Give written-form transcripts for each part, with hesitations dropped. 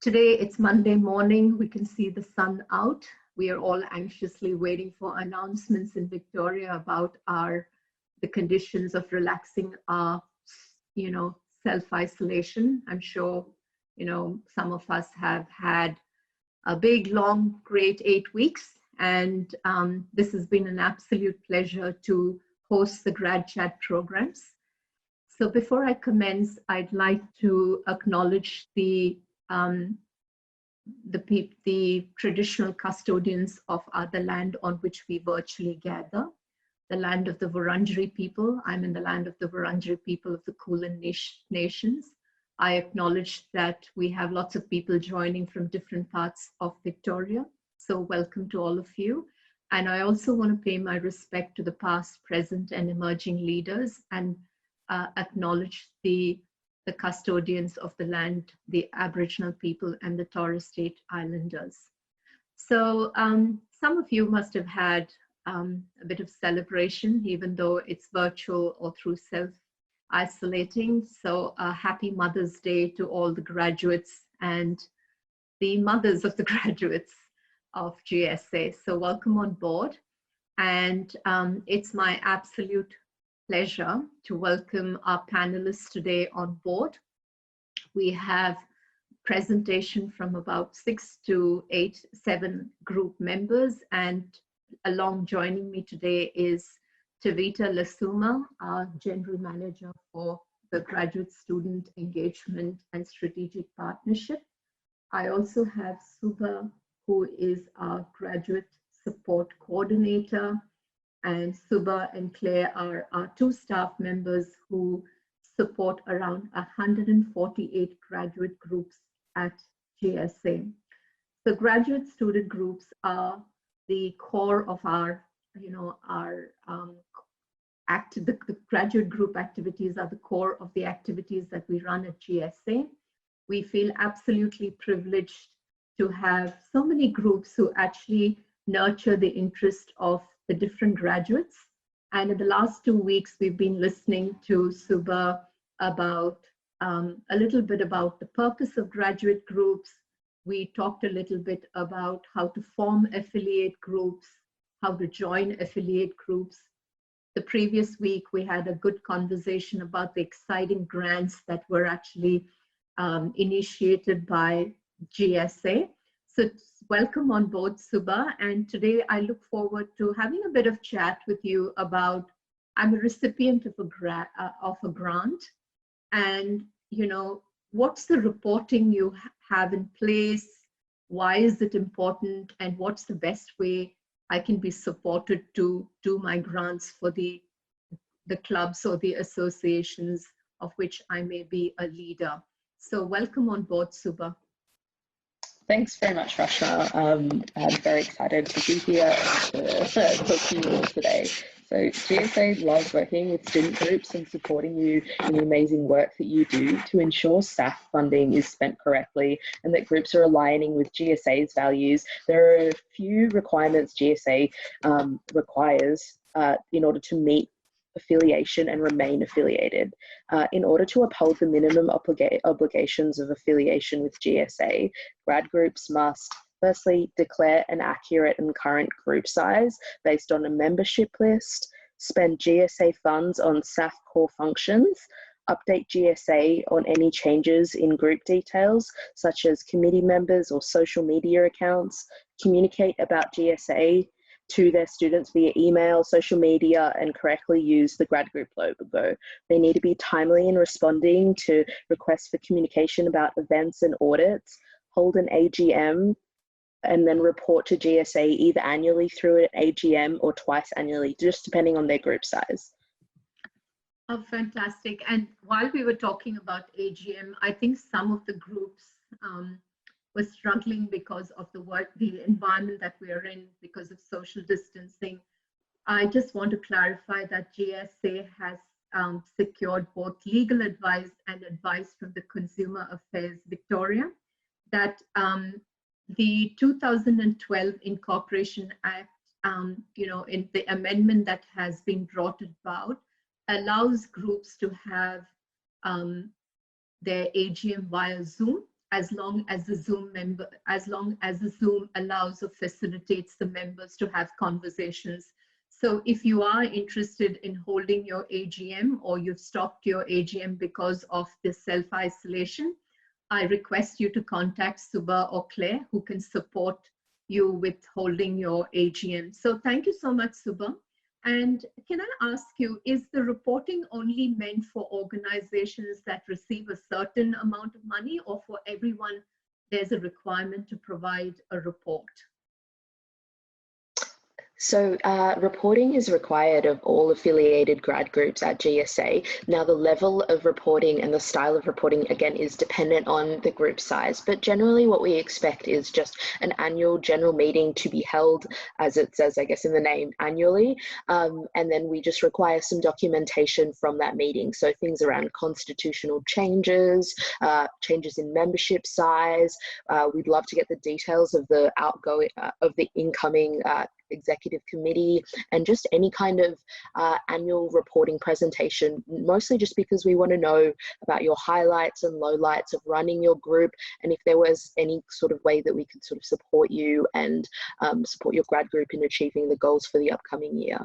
Today, it's Monday morning. We can see the sun out. We are all anxiously waiting for announcements in Victoria about the conditions of relaxing our, self-isolation. I'm sure, some of us have had a big, long, great 8 weeks. And this has been an absolute pleasure to host the GradChat programs. So before I commence, I'd like to acknowledge the traditional custodians of the land on which we virtually gather, the land of the Wurundjeri people. I'm in the land of the Wurundjeri people of the Kulin Nations. I acknowledge that we have lots of people joining from different parts of Victoria. So welcome to all of you. And I also want to pay my respect to the past, present, and emerging leaders and acknowledge the custodians of the land, the Aboriginal people and the Torres Strait Islanders. So some of you must have had a bit of celebration, even though it's virtual or through self-isolating. So happy Mother's Day to all the graduates and the mothers of the graduates of GSA. So welcome on board. And it's my absolute pleasure to welcome our panelists today on board. We have presentation from about 6 to 7 group members, and along joining me today is Tavita Lasuma, our General Manager for the Graduate Student Engagement and Strategic Partnership. I also have Suba, who is our Graduate Support Coordinator, and Suba and Claire are our 2 staff members who support around 148 graduate groups at GSA. The graduate student groups are the core of our, the graduate group activities are the core of the activities that we run at GSA. We feel absolutely privileged to have so many groups who actually nurture the interest of the different graduates. And in the last 2 weeks, we've been listening to Suba about a little bit about the purpose of graduate groups. We talked a little bit about how to form affiliate groups, how to join affiliate groups. The previous week, we had a good conversation about the exciting grants that were actually initiated by GSA. So welcome on board, Suba. And today I look forward to having a bit of chat with you about, I'm a recipient of a grant, and what's the reporting you have in place? Why is it important? And what's the best way I can be supported to do my grants for the clubs or the associations of which I may be a leader? So welcome on board, Suba. Thanks very much, Rashna. I'm very excited to be here and to talk to you all today. So GSA loves working with student groups and supporting you in the amazing work that you do to ensure SAF funding is spent correctly and that groups are aligning with GSA's values. There are a few requirements GSA requires in order to meet affiliation and remain affiliated. In order to uphold the minimum obligations of affiliation with GSA, grad groups must firstly declare an accurate and current group size based on a membership list, spend GSA funds on SAF core functions, update GSA on any changes in group details, such as committee members or social media accounts, communicate about GSA to their students via email, social media, and correctly use the grad group logo. They need to be timely in responding to requests for communication about events and audits, hold an AGM, and then report to GSA either annually through an AGM or twice annually, just depending on their group size. Oh, fantastic. And while we were talking about AGM, I think some of the groups were struggling because of the environment that we are in, because of social distancing. I just want to clarify that GSA has secured both legal advice and advice from the Consumer Affairs Victoria, that the 2012 Incorporation Act, in the amendment that has been brought about, allows groups to have their AGM via Zoom. as long as the Zoom allows or facilitates the members to have conversations. So if you are interested in holding your AGM, or you've stopped your AGM because of the self-isolation, I request you to contact Suba or Claire, who can support you with holding your AGM. So thank you so much, Suba. And can I ask you, is the reporting only meant for organizations that receive a certain amount of money, or for everyone there's a requirement to provide a report? So reporting is required of all affiliated grad groups at GSA. Now the level of reporting and the style of reporting, again, is dependent on the group size, but generally what we expect is just an annual general meeting to be held, as it says, I guess, in the name, annually. And then we just require some documentation from that meeting. So things around constitutional changes, changes in membership size. We'd love to get the details of the outgoing, of the incoming executive committee, and just any kind of annual reporting presentation, mostly just because we want to know about your highlights and lowlights of running your group, and if there was any sort of way that we could sort of support you and support your grad group in achieving the goals for the upcoming year.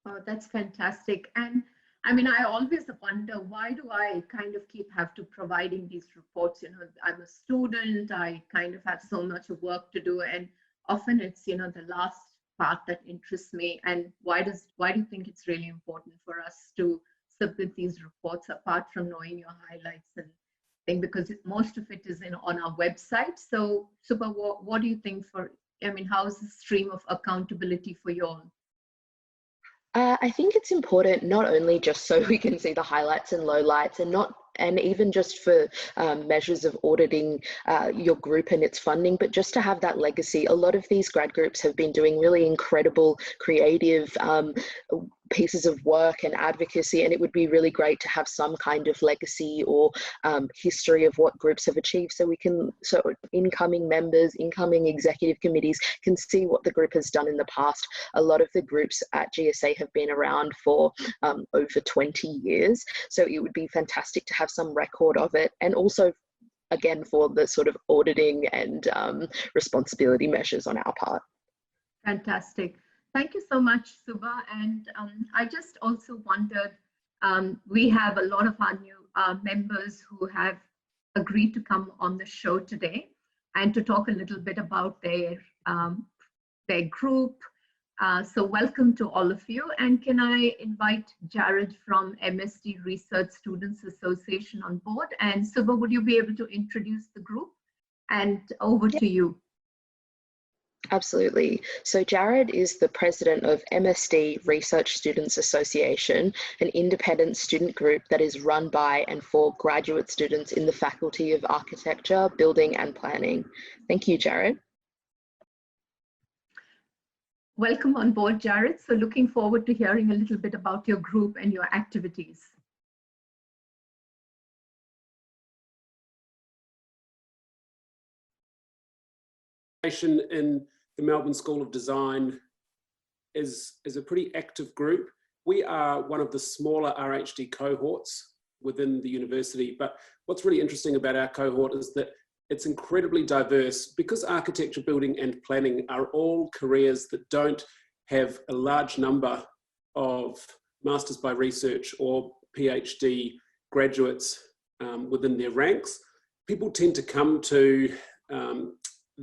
Oh, that's fantastic. And I mean, I always wonder, why do I kind of have to providing these reports? You know, I'm a student, I kind of have so much of work to do, and often it's, you know, the last part that interests me. And why do you think it's really important for us to submit these reports, apart from knowing your highlights and thing, because most of it is on our website? So Suba, what do you think how's the stream of accountability for you all? I think it's important not only just so we can see the highlights and lowlights, and even just for measures of auditing your group and its funding, but just to have that legacy. A lot of these grad groups have been doing really incredible, creative pieces of work and advocacy, and it would be really great to have some kind of legacy or history of what groups have achieved, so incoming members, incoming executive committees can see what the group has done in the past. A lot of the groups at GSA have been around for over 20 years, so it would be fantastic to have some record of it, and also again for the sort of auditing and responsibility measures on our part. Fantastic. Thank you so much, Suba. And I just also wondered, we have a lot of our new members who have agreed to come on the show today and to talk a little bit about their group. So welcome to all of you. And can I invite Jarrod from MSD Research Students Association on board? And Suba, would you be able to introduce the group? And over to you. Absolutely. So Jarrod is the president of MSD Research Students Association, an independent student group that is run by and for graduate students in the Faculty of Architecture, Building and Planning. Thank you, Jarrod. Welcome on board, Jarrod. So looking forward to hearing a little bit about your group and your activities. In the Melbourne School of Design is a pretty active group. We are one of the smaller RHD cohorts within the university, but what's really interesting about our cohort is that it's incredibly diverse, because architecture, building and planning are all careers that don't have a large number of Masters by Research or PhD graduates within their ranks. People tend to come to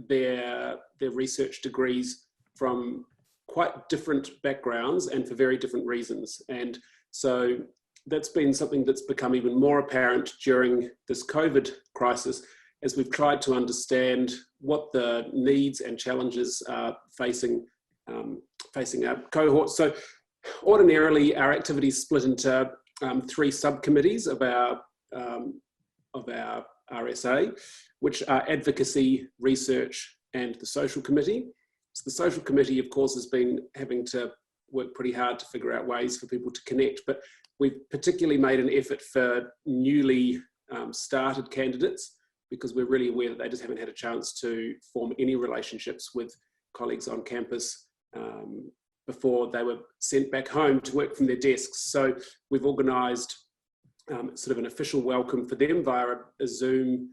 their research degrees from quite different backgrounds and for very different reasons. And so that's been something that's become even more apparent during this COVID crisis, as we've tried to understand what the needs and challenges are facing our cohorts. So ordinarily our activities split into 3 subcommittees of our RSA, which are advocacy, research, and the social committee. So the social committee, of course, has been having to work pretty hard to figure out ways for people to connect, but we've particularly made an effort for newly started candidates, because we're really aware that they just haven't had a chance to form any relationships with colleagues on campus before they were sent back home to work from their desks. So we've organised sort of an official welcome for them via a Zoom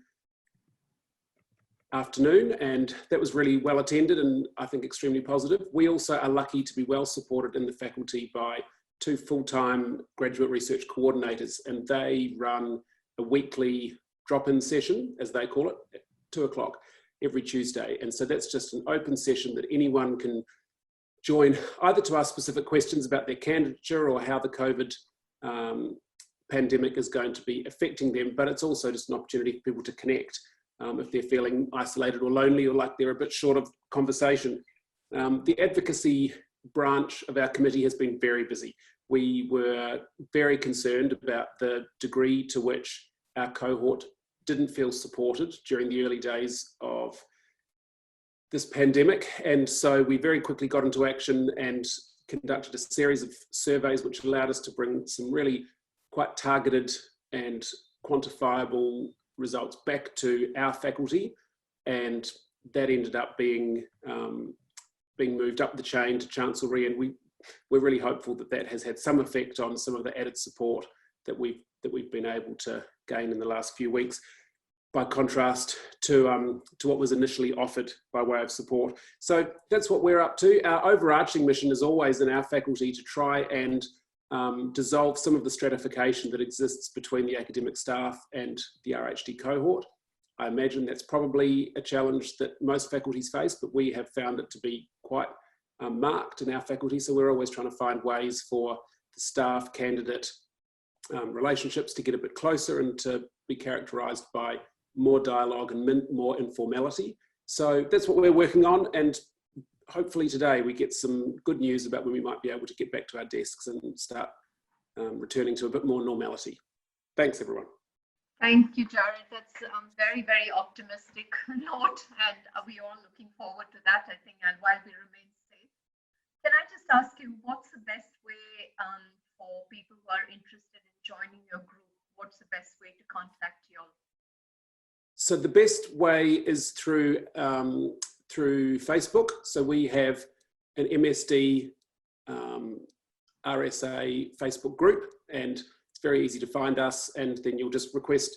afternoon, and that was really well attended and I think extremely positive. We also are lucky to be well supported in the faculty by 2 full-time graduate research coordinators, and they run a weekly drop-in session, as they call it, at 2 o'clock every Tuesday. And so that's just an open session that anyone can join, either to ask specific questions about their candidature or how the COVID pandemic is going to be affecting them, but it's also just an opportunity for people to connect if they're feeling isolated or lonely or like they're a bit short of conversation. The advocacy branch of our committee has been very busy. We were very concerned about the degree to which our cohort didn't feel supported during the early days of this pandemic. And so we very quickly got into action and conducted a series of surveys which allowed us to bring some really quite targeted and quantifiable results back to our faculty. And that ended up being moved up the chain to Chancellery, and we're really hopeful that that has had some effect on some of the added support that we've been able to gain in the last few weeks, by contrast to what was initially offered by way of support. So that's what we're up to. Our overarching mission is always in our faculty to try and dissolve some of the stratification that exists between the academic staff and the RHD cohort. I imagine that's probably a challenge that most faculties face, but we have found it to be quite marked in our faculty. So we're always trying to find ways for the staff candidate relationships to get a bit closer and to be characterised by more dialogue and more informality. So that's what we're working on, and hopefully today we get some good news about when we might be able to get back to our desks and start returning to a bit more normality. Thanks, everyone. Thank you, Jarrod. That's very, very optimistic note, and we're all looking forward to that, I think, and while we remain safe. Can I just ask you, what's the best way for people who are interested in joining your group? What's the best way to contact you all? So the best way is through Facebook. So we have an MSD RSA Facebook group, and it's very easy to find us, and then you'll just request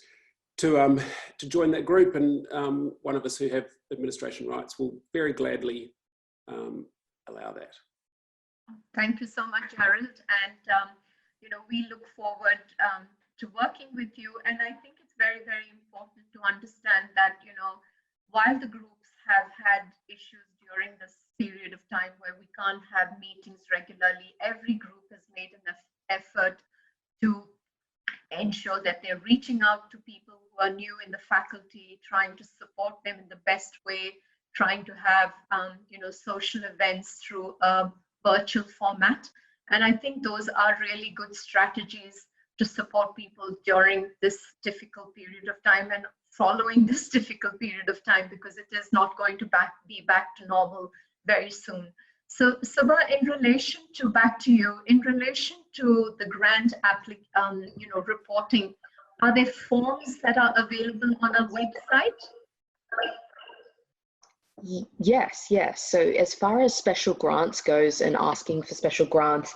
to join that group, and one of us who have administration rights will very gladly allow that. Thank you so much, Jarrod, and you know, we look forward to working with you, and I think it's very, very important to understand that, you know, while the groups have had issues during this period of time where we can't have meetings regularly, every group has made an effort to ensure that they're reaching out to people who are new in the faculty, trying to support them in the best way, trying to have you know, social events through a virtual format. And I think those are really good strategies to support people during this difficult period of time and following this difficult period of time, because it is not going to be back to normal very soon. So Subha, in relation to, back to you, in relation to the grant you know, reporting, are there forms that are available on our website? Yes. So as far as special grants goes and asking for special grants,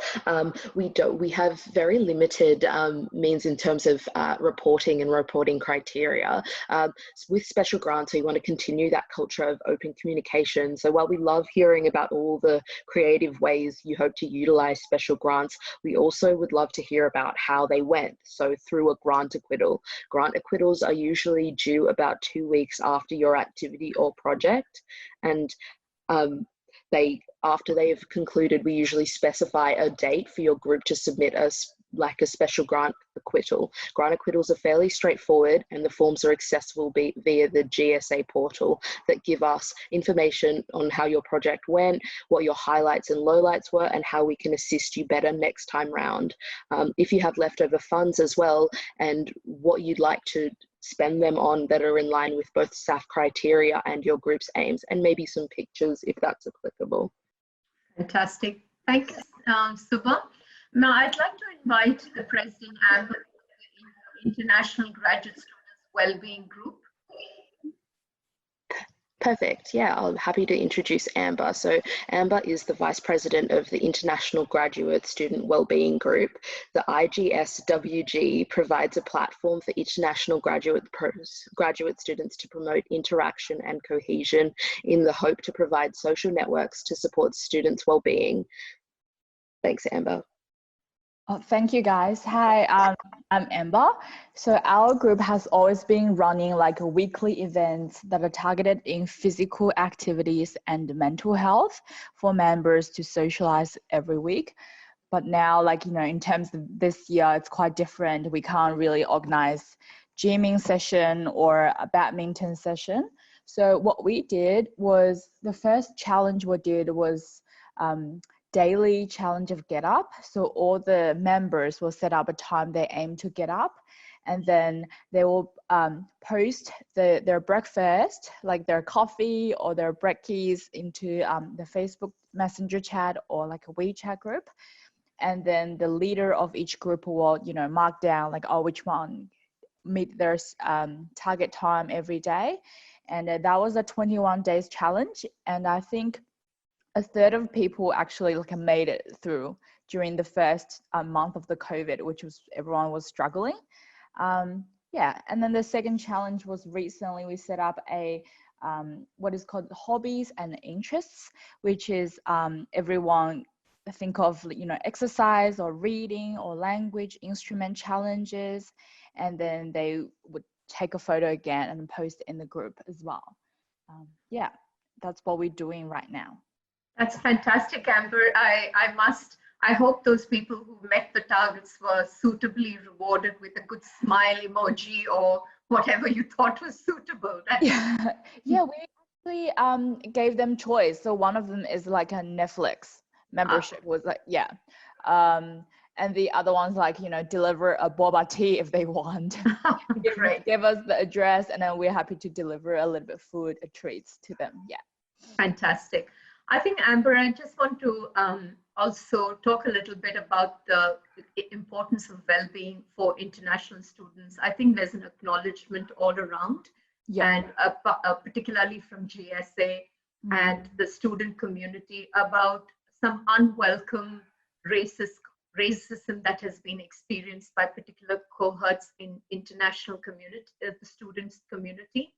we have very limited means in terms of reporting and reporting criteria. With special grants, we want to continue that culture of open communication. So while we love hearing about all the creative ways you hope to utilize special grants, we also would love to hear about how they went. So through a grant acquittal. Grant acquittals are usually due about 2 weeks after your activity or project. And after they have concluded, we usually specify a date for your group to submit a special grant acquittal. Grant acquittals are fairly straightforward, and the forms are accessible via the GSA portal that give us information on how your project went, what your highlights and lowlights were, and how we can assist you better next time round. If you have leftover funds as well, and what you'd like to spend them on that are in line with both SAF criteria and your group's aims, and maybe some pictures if that's applicable. Fantastic. Thanks, Subha. Now, I'd like to invite the President and the International Graduate Students Wellbeing Group. Perfect. Yeah, I'm happy to introduce Amber. So Amber is the Vice President of the International Graduate Student Wellbeing Group. The IGSWG provides a platform for international graduate students to promote interaction and cohesion in the hope to provide social networks to support students' wellbeing. Thanks, Amber. Oh, thank you, guys. Hi, I'm Amber. So our group has always been running like weekly events that are targeted in physical activities and mental health for members to socialize every week. But now, like, you know, in terms of this year, it's quite different. We can't really organize gymming session or a badminton session. So what we did was, the first challenge we did was daily challenge of get up. So all the members will set up a time they aim to get up, and then they will post their breakfast, like their coffee or their brekkies, into the Facebook Messenger chat or like a WeChat group. And then the leader of each group will, you know, mark down like, oh, which one meet their target time every day. And that was a 21 days challenge. And I think a third of people actually like made it through during the first month of the COVID, which was, everyone was struggling. Yeah, and then the second challenge was, recently we set up a what is called hobbies and interests, which is everyone think of, you know, exercise or reading or language instrument challenges, and then they would take a photo again and post it in the group as well. Yeah, that's what we're doing right now. That's fantastic, Amber. I hope those people who met the targets were suitably rewarded with a good smile emoji or whatever you thought was suitable. Yeah, we actually gave them choice. So one of them is like a Netflix membership, was like, yeah. And the other one's like, you know, deliver a boba tea if they want. Give us the address, and then we're happy to deliver a little bit of food, treats to them. Yeah. Fantastic. I think, Amber, I just want to also talk a little bit about the importance of well-being for international students. I think there's an acknowledgement all around, and particularly from GSA and the student community, about some unwelcome racism that has been experienced by particular cohorts in international community, the students community.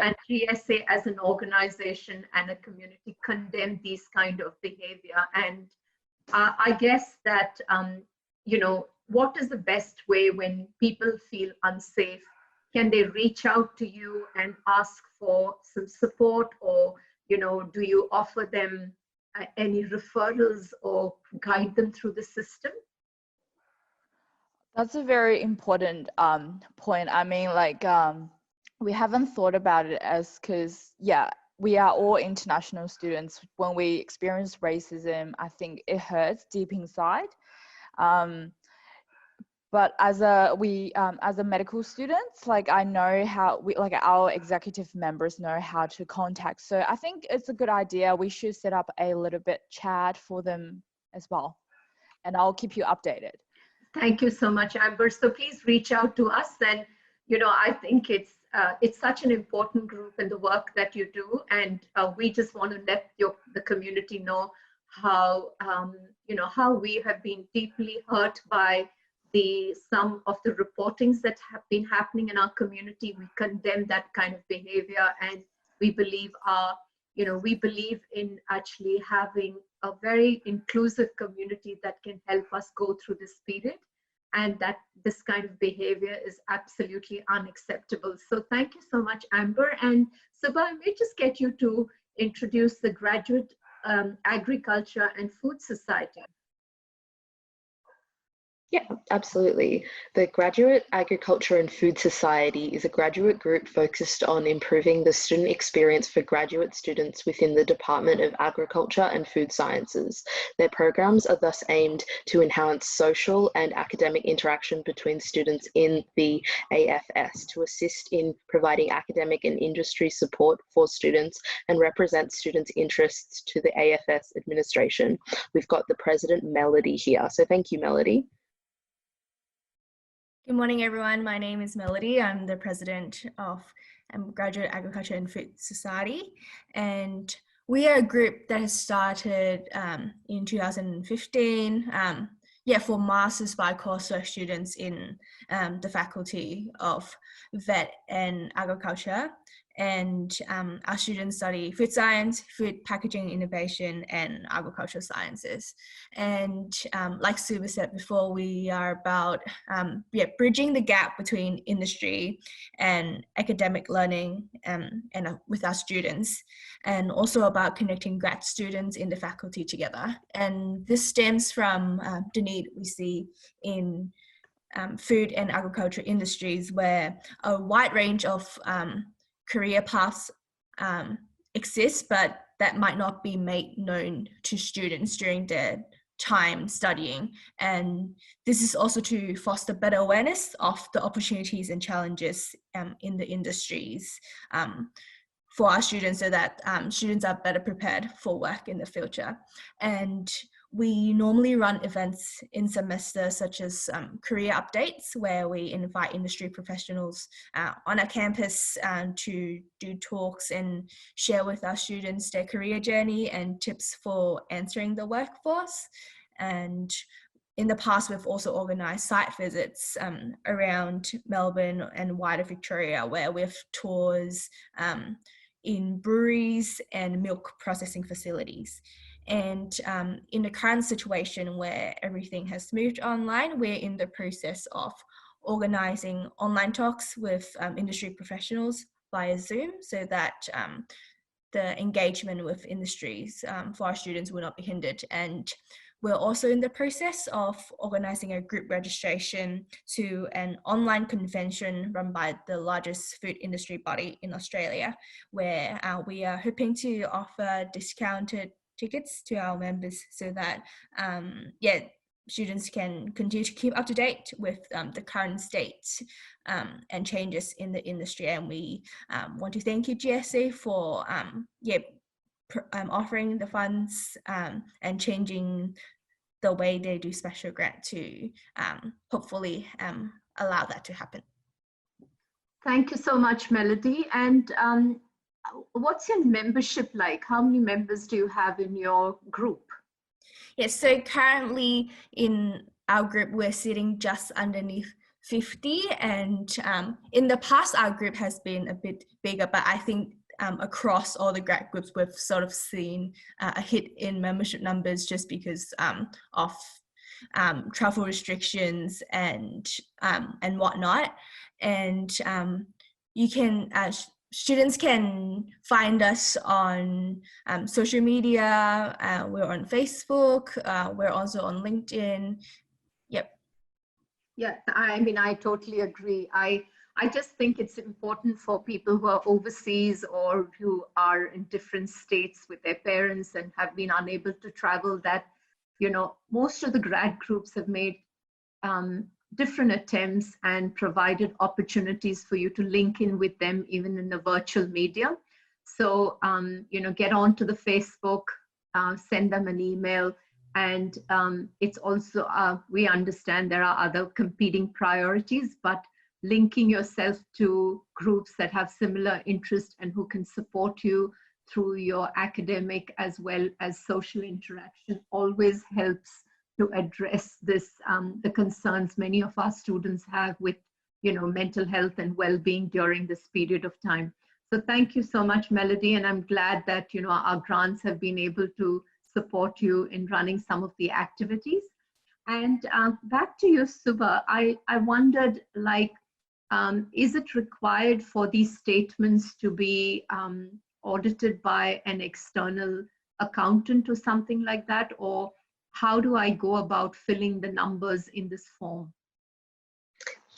And GSA as an organization and a community condemn these kind of behavior. And I guess that, you know, what is the best way when people feel unsafe? Can they reach out to you and ask for some support, or, you know, do you offer them any referrals or guide them through the system? That's a very important point. I mean, like, we haven't thought about it as, because, yeah, we are all international students. When we experience racism, I think it hurts deep inside. But as a medical students, like, I know how our executive members know how to contact. So I think it's a good idea. We should set up a little bit chat for them as well. And I'll keep you updated. Thank you so much, Amber. So please reach out to us. And, you know, I think it's such an important group in the work that you do. And we just want to let the community know how, you know, how we have been deeply hurt by some of the reportings that have been happening in our community. We condemn that kind of behavior, and we believe we believe in actually having a very inclusive community that can help us go through this period, and that this kind of behavior is absolutely unacceptable. So thank you so much, Amber. And Subha, I may just get you to introduce the Graduate Agriculture and Food Society. Yeah, absolutely. The Graduate Agriculture and Food Society is a graduate group focused on improving the student experience for graduate students within the Department of Agriculture and Food Sciences. Their programs are thus aimed to enhance social and academic interaction between students in the AFS, to assist in providing academic and industry support for students and represent students' interests to the AFS administration. We've got the President, Melody, here. So thank you, Melody. Good morning, everyone. My name is Melody. I'm the president of Graduate Agriculture and Food Society, and we are a group that has started in 2015 for Masters by coursework students in the Faculty of Vet and Agriculture. And our students study food science, food packaging innovation, and agricultural sciences. And like Suba said before, we are about bridging the gap between industry and academic learning and with our students, and also about connecting grad students in the faculty together. And this stems from the need we see in food and agriculture industries, where a wide range of career paths exist, but that might not be made known to students during their time studying. And this is also to foster better awareness of the opportunities and challenges in the industries for our students, so that students are better prepared for work in the future. And we normally run events in semester, such as career updates, where we invite industry professionals on our campus to do talks and share with our students their career journey and tips for entering the workforce. And in the past, we've also organised site visits around Melbourne and wider Victoria, where we have tours in breweries and milk processing facilities. And in the current situation where everything has moved online, we're in the process of organising online talks with industry professionals via Zoom, so that the engagement with industries for our students will not be hindered. And we're also in the process of organising a group registration to an online convention run by the largest food industry body in Australia, where we are hoping to offer discounted tickets to our members, so that students can continue to keep up to date with the current state and changes in the industry. And we want to thank you, GSA, for offering the funds and changing the way they do special grant to hopefully allow that to happen. Thank you so much, Melody. And what's your membership like? How many members do you have in your group? Yes, so currently in our group, we're sitting just underneath 50. And in the past, our group has been a bit bigger, but I think across all the grad groups, we've sort of seen a hit in membership numbers just because of travel restrictions and whatnot. And you can students can find us on social media. We're on Facebook. We're also on LinkedIn. Yep. Yeah, I mean, I totally agree. I just think it's important for people who are overseas or who are in different states with their parents and have been unable to travel, that, you know, most of the grad groups have made different attempts and provided opportunities for you to link in with them even in the virtual media. So, you know, get onto the Facebook, send them an email. And it's also, we understand there are other competing priorities, but linking yourself to groups that have similar interests and who can support you through your academic as well as social interaction always helps to address this, the concerns many of our students have with, you know, mental health and well-being during this period of time. So thank you so much, Melody, and I'm glad that, you know, our grants have been able to support you in running some of the activities. And back to you, Suba, I wondered, like, is it required for these statements to be audited by an external accountant or something like that? Or how do I go about filling the numbers in this form?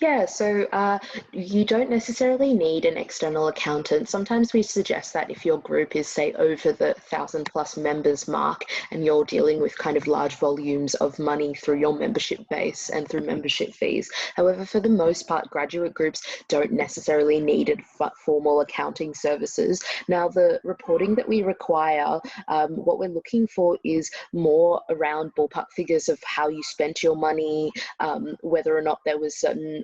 Yeah, so you don't necessarily need an external accountant. Sometimes we suggest that if your group is, say, over the 1,000+ members mark and you're dealing with kind of large volumes of money through your membership base and through membership fees. However, for the most part, graduate groups don't necessarily need formal accounting services. Now, the reporting that we require, what we're looking for is more around ballpark figures of how you spent your money, whether or not there was certain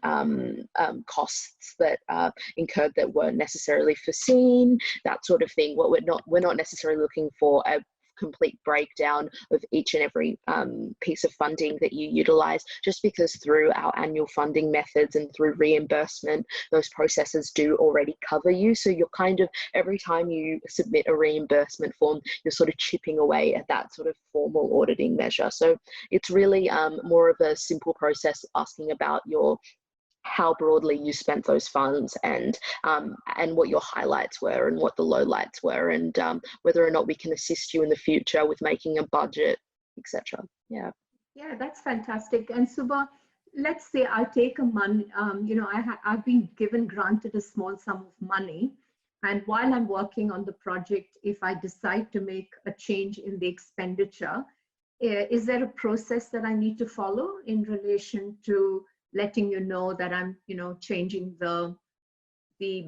costs that are incurred that weren't necessarily foreseen, that sort of thing. What we're not necessarily looking for a complete breakdown of each and every piece of funding that you utilize, just because through our annual funding methods and through reimbursement, those processes do already cover you. So you're kind of, every time you submit a reimbursement form, you're sort of chipping away at that sort of formal auditing measure. So it's really more of a simple process, asking about how broadly you spent those funds, and what your highlights were and what the lowlights were, and whether or not we can assist you in the future with making a budget, etc. Yeah, that's fantastic. And Suba, let's say I take a month, I've been granted a small sum of money, and while I'm working on the project, if I decide to make a change in the expenditure, is there a process that I need to follow in relation to letting you know that I'm, changing the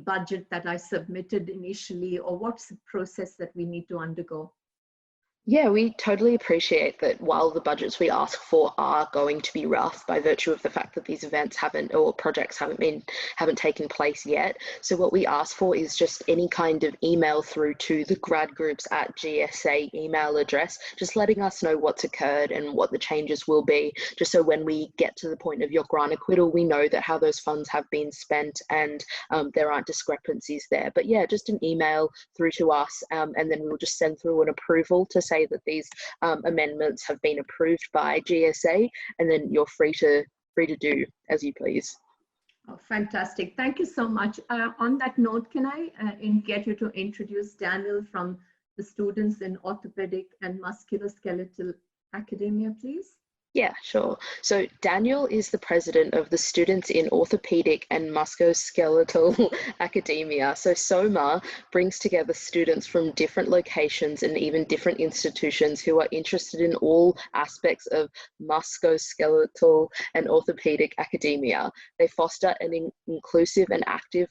budget that I submitted initially, or what's the process that we need to undergo? Yeah, we totally appreciate that while the budgets we ask for are going to be rough by virtue of the fact that these events projects haven't taken place yet. So what we ask for is just any kind of email through to the Grad Groups at GSA email address, just letting us know what's occurred and what the changes will be, just so when we get to the point of your grant acquittal, we know that how those funds have been spent and there aren't discrepancies there. But yeah, just an email through to us, and then we'll just send through an approval to say that these amendments have been approved by GSA, and then you're free to do as you please. Oh, fantastic. Thank you so much. On that note, can I get you to introduce Daniel from the students in Orthopeadic and Musculoskeletal Academia, please? Yeah, sure. So Daniel is the president of the Students in Orthopeadic and Musculoskeletal Academia. So SOMA brings together students from different locations and even different institutions who are interested in all aspects of musculoskeletal and orthopedic academia. They foster an inclusive and active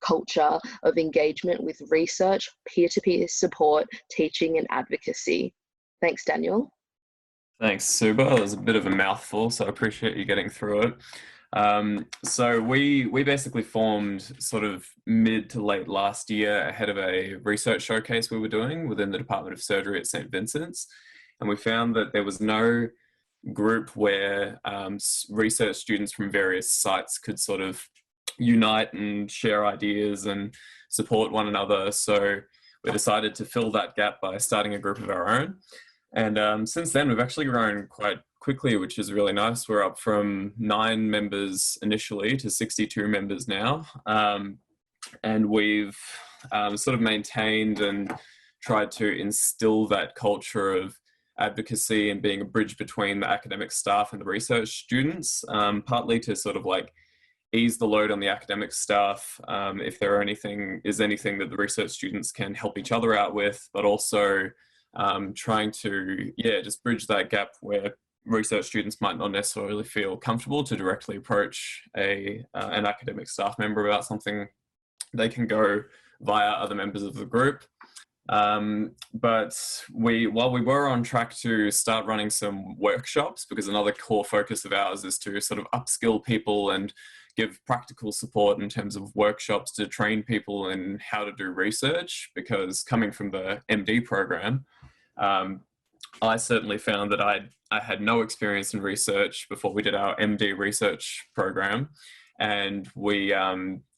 culture of engagement with research, peer-to-peer support, teaching and advocacy. Thanks, Daniel. Thanks, Suba. That was a bit of a mouthful, so I appreciate you getting through it. So we basically formed sort of mid to late last year ahead of a research showcase we were doing within the Department of Surgery at St. Vincent's. And we found that there was no group where research students from various sites could sort of unite and share ideas and support one another. So we decided to fill that gap by starting a group of our own. And since then, we've actually grown quite quickly, which is really nice. We're up from 9 members initially to 62 members now. And we've sort of maintained and tried to instill that culture of advocacy and being a bridge between the academic staff and the research students, partly to sort of like ease the load on the academic staff if there is anything that the research students can help each other out with, but also trying to, just bridge that gap where research students might not necessarily feel comfortable to directly approach an academic staff member about something. They can go via other members of the group. But while we were on track to start running some workshops, because another core focus of ours is to sort of upskill people and give practical support in terms of workshops to train people in how to do research, because coming from the MD program, I certainly found that I had no experience in research before we did our MD research program, and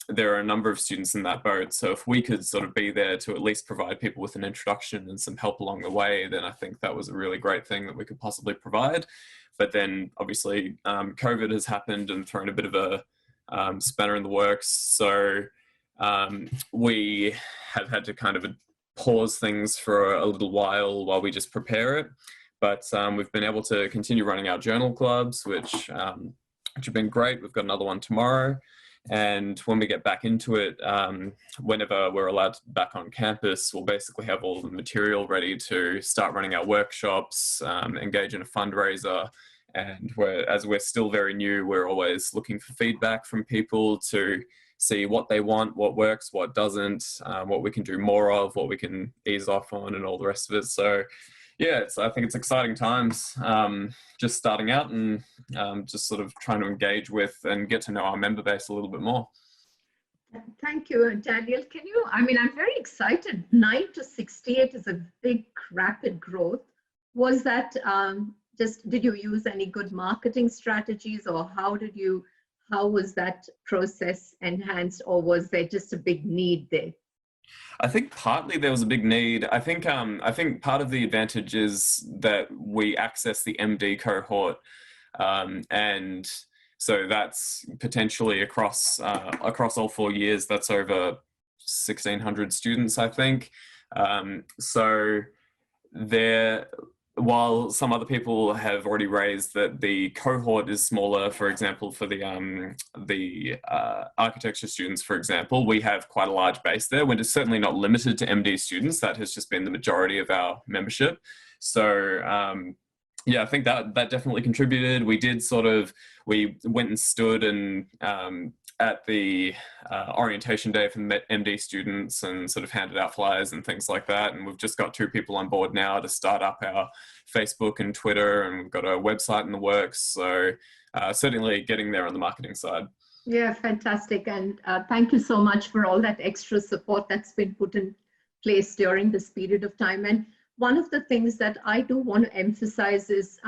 there are a number of students in that boat. So if we could sort of be there to at least provide people with an introduction and some help along the way, then I think that was a really great thing that we could possibly provide. But then obviously COVID has happened and thrown a bit of a spanner in the works. So we have had to kind of pause things for a little while we just prepare it. But we've been able to continue running our journal clubs, which have been great. We've got another one tomorrow. And when we get back into it, whenever we're allowed back on campus, we'll basically have all the material ready to start running our workshops, engage in a fundraiser. And as we're still very new, we're always looking for feedback from people to see what they want, what works, what doesn't, what we can do more of, what we can ease off on, and all the rest of it. So Yeah, I think it's exciting times. Just starting out and just sort of trying to engage with and get to know our member base a little bit more. Thank you, Daniel. I'm very excited. 9 to 68 is a big, rapid growth. Was that did you use any good marketing strategies, or how was that process enhanced, or was there just a big need there? I think partly there was a big need. I think part of the advantage is that we access the MD cohort, and so that's potentially across all 4 years. That's over 1,600 students, I think. So while some other people have already raised that the cohort is smaller, for example, for the architecture students, for example, we have quite a large base there. We're certainly not limited to MD students. That has just been the majority of our membership. So yeah, I think that definitely contributed. We went and stood and at the orientation day for MD students and sort of handed out flyers and things like that. And we've just got 2 people on board now to start up our Facebook and Twitter, and we've got a website in the works. So certainly getting there on the marketing side. Yeah, fantastic. And thank you so much for all that extra support that's been put in place during this period of time. And one of the things that I do want to emphasize is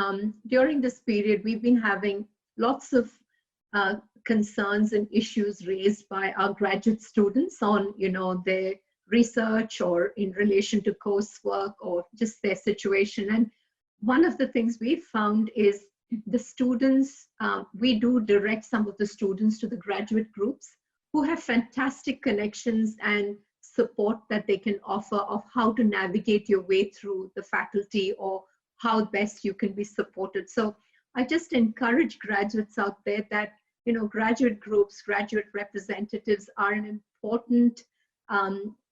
during this period, we've been having lots of concerns and issues raised by our graduate students on, their research or in relation to coursework or just their situation. And one of the things we've found is the students, we do direct some of the students to the graduate groups who have fantastic connections and support that they can offer of how to navigate your way through the faculty or how best you can be supported. So I just encourage graduates out there that, graduate groups, graduate representatives are an important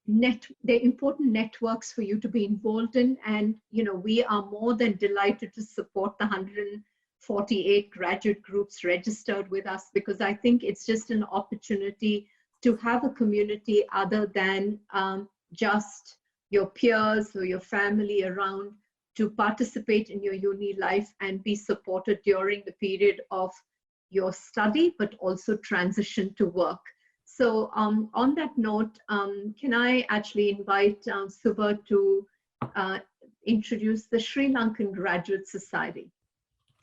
they're important networks for you to be involved in. And, we are more than delighted to support the 148 graduate groups registered with us, because I think it's just an opportunity to have a community other than just your peers or your family around, to participate in your uni life and be supported during the period of your study, but also transition to work. So on that note, can I actually invite Subha to introduce the Sri Lankan Graduate Society?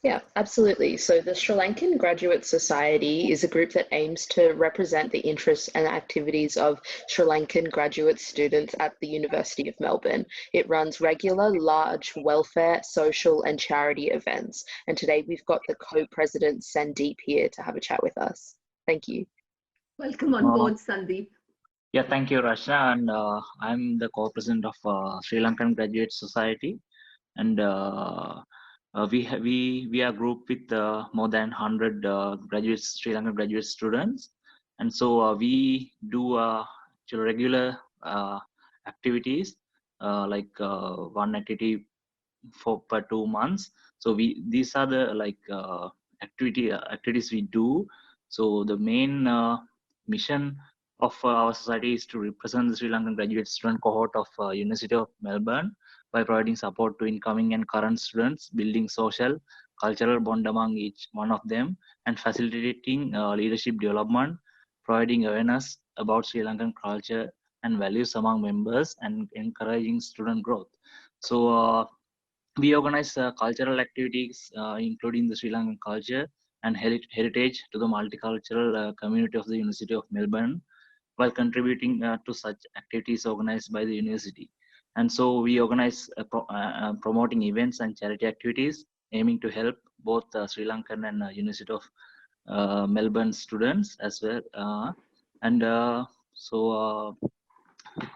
Yeah, absolutely. So the Sri Lankan Graduate Society is a group that aims to represent the interests and activities of Sri Lankan graduate students at the University of Melbourne. It runs regular, large welfare, social and charity events. And today we've got the co-president Sandeep here to have a chat with us. Thank you. Welcome on board, Sandeep. Yeah, thank you, Rashna. And I'm the co-president of Sri Lankan Graduate Society. And we are grouped with more than 100 Sri Lankan graduate students, and so we do regular activities like one activity per 2 months. So these are the activities we do. So the main mission of our society is to represent the Sri Lankan graduate student cohort of University of Melbourne by providing support to incoming and current students, building social, cultural bond among each one of them, and facilitating leadership development, providing awareness about Sri Lankan culture and values among members, and encouraging student growth. So we organize cultural activities, including the Sri Lankan culture and heritage to the multicultural community of the University of Melbourne, while contributing to such activities organized by the university. And so we organize promoting events and charity activities aiming to help both Sri Lankan and University of Melbourne students as well.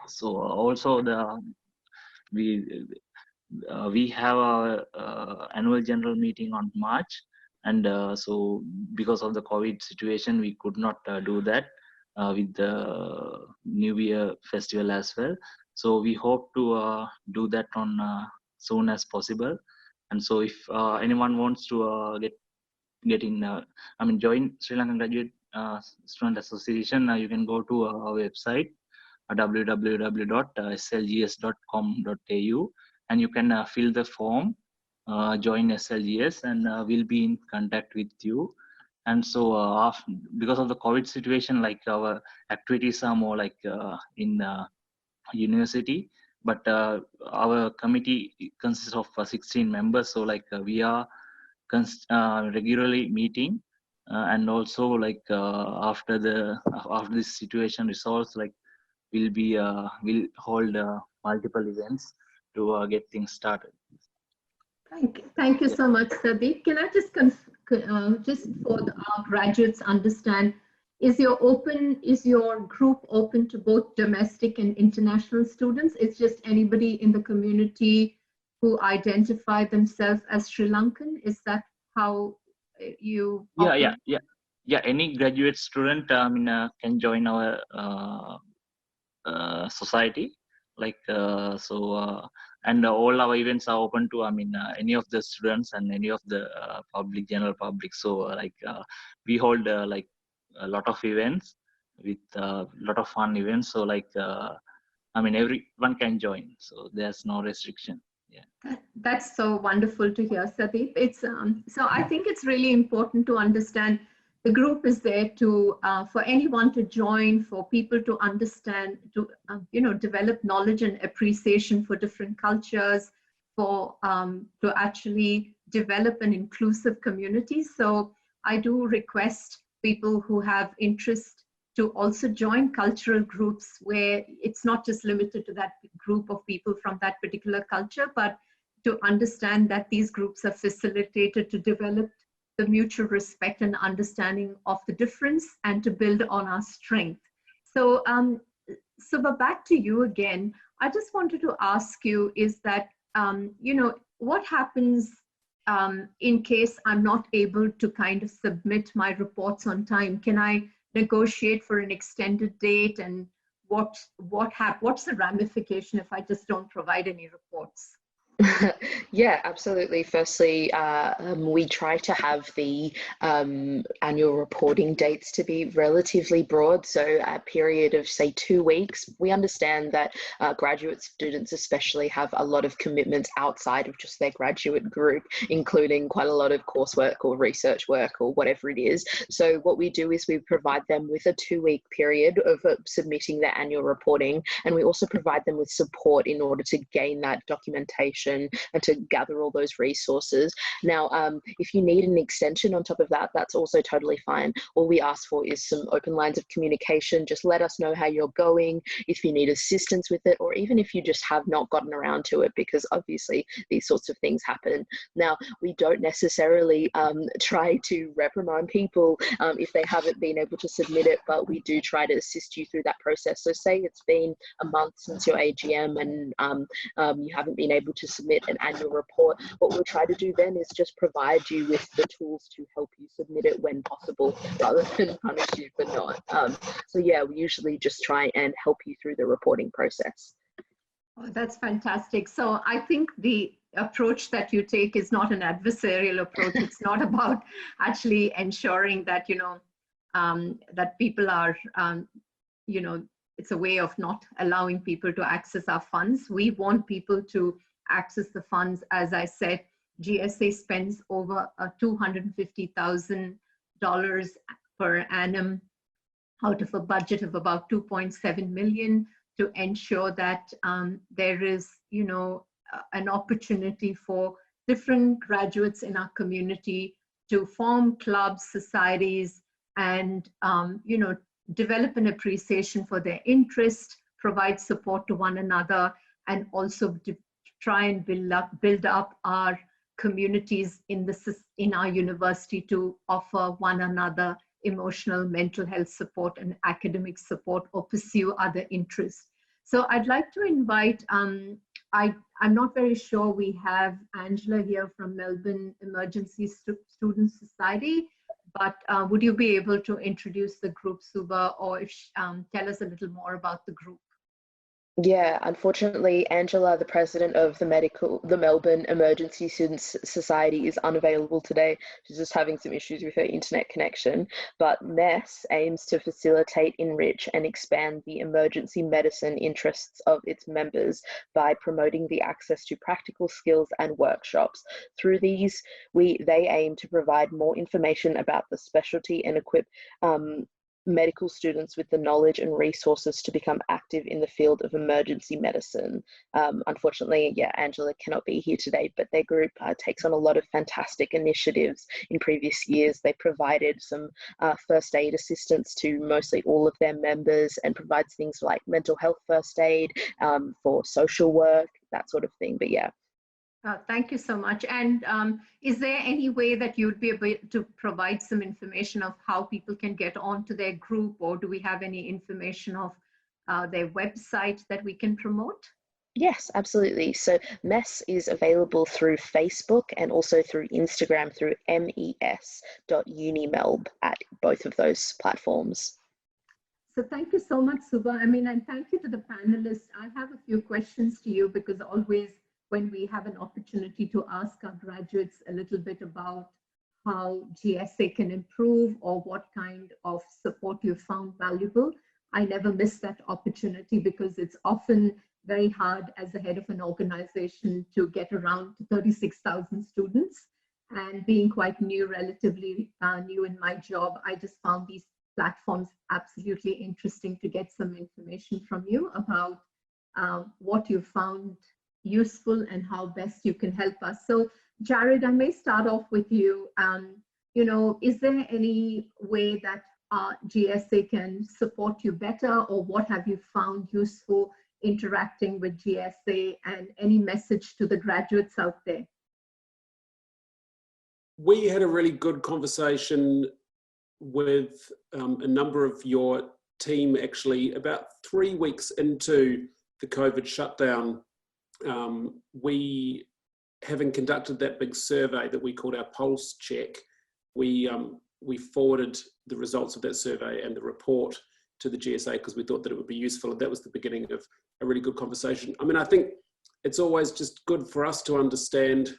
So also we have our annual general meeting on March, and so because of the COVID situation, we could not do that with the New Year festival as well. So we hope to do that on soon as possible. And so if anyone wants to join Sri Lankan Graduate Student Association, you can go to our website www.slgs.com.au, and you can fill the form, join SLGS, and we'll be in contact with you. And so because of the COVID situation, like our activities are more like in university, but our committee consists of 16 members. So like we are regularly meeting, and also like after this situation resolves, like we'll hold multiple events to get things started. Thank you so much, Sadeep. Can I just just for our graduates understand, is your group open to both domestic and international students? It's just anybody in the community who identify themselves as Sri Lankan? Is that how you? Yeah. Any graduate student can join our society, like and all our events are open to any of the students and any of the general public. So we hold like a lot of events with a lot of fun events. So like everyone can join, so there's no restriction. Yeah, that's so wonderful to hear, Sadeep. It's so I think it's really important to understand the group is there to for anyone to join, for people to understand, to develop knowledge and appreciation for different cultures, for to actually develop an inclusive community. So I do request people who have interest to also join cultural groups where it's not just limited to that group of people from that particular culture, but to understand that these groups are facilitated to develop the mutual respect and understanding of the difference and to build on our strength. So, Subha, back to you again. I just wanted to ask you is that, what happens in case I'm not able to kind of submit my reports on time? Can I negotiate for an extended date, and what's the ramification if I just don't provide any reports? Yeah, absolutely. Firstly, we try to have the annual reporting dates to be relatively broad, so a period of say 2 weeks. We understand that graduate students especially have a lot of commitments outside of just their graduate group, including quite a lot of coursework or research work or whatever it is. So what we do is we provide them with a 2-week period of submitting their annual reporting, and we also provide them with support in order to gain that documentation and to gather all those resources. Now, if you need an extension on top of that, that's also totally fine. All we ask for is some open lines of communication. Just let us know how you're going, if you need assistance with it, or even if you just have not gotten around to it, because obviously these sorts of things happen. Now, we don't necessarily try to reprimand people if they haven't been able to submit it, but we do try to assist you through that process. So say it's been a month since your AGM and you haven't been able to submit an annual report, what we'll try to do then is just provide you with the tools to help you submit it when possible, rather than punish you for not. So yeah, we usually just try and help you through the reporting process. Oh, that's fantastic. So I think the approach that you take is not an adversarial approach. It's not about actually ensuring that, that people are, it's a way of not allowing people to access our funds. We want people to access the funds. As I said, GSA spends over $250,000 per annum out of a budget of about 2.7 million to ensure that there is, an opportunity for different graduates in our community to form clubs, societies, and, develop an appreciation for their interest, provide support to one another, and also try and build up our communities in our university to offer one another emotional, mental health support and academic support, or pursue other interests. So I'd like to invite, I'm not very sure we have Angela here from Melbourne Emergency Students Society, but would you be able to introduce the group, Subha, or tell us a little more about the group? Yeah, unfortunately, Angela, the president of the Melbourne Emergency Students Society, is unavailable today. She's just having some issues with her internet connection. But MESS aims to facilitate, enrich, and expand the emergency medicine interests of its members by promoting the access to practical skills and workshops. Through these, they aim to provide more information about the specialty and equip medical students with the knowledge and resources to become active in the field of emergency medicine. Unfortunately, yeah, Angela cannot be here today, but their group takes on a lot of fantastic initiatives. In previous years, they provided some first aid assistance to mostly all of their members and provides things like mental health first aid, for social work, that sort of thing. But yeah. Thank you so much. And is there any way that you'd be able to provide some information of how people can get onto their group, or do we have any information of their website that we can promote? Yes, absolutely. So MESS is available through Facebook and also through Instagram through mes.unimelb at both of those platforms. So thank you so much, Suba. I mean, and thank you to the panelists. I have a few questions to you, because always when we have an opportunity to ask our graduates a little bit about how GSA can improve or what kind of support you found valuable, I never miss that opportunity, because it's often very hard as the head of an organization to get around to 36,000 students. And being quite new, relatively new in my job, I just found these platforms absolutely interesting to get some information from you about what you found useful and how best you can help us. So Jarrod, I may start off with you. You know, is there any way that GSA can support you better, or what have you found useful interacting with GSA, and any message to the graduates out there? We had a really good conversation with a number of your team actually about 3 weeks into the COVID shutdown. We, having conducted that big survey that we called our pulse check, we forwarded the results of that survey and the report to the GSA because we thought that it would be useful, and that was the beginning of a really good conversation. I mean, I think it's always just good for us to understand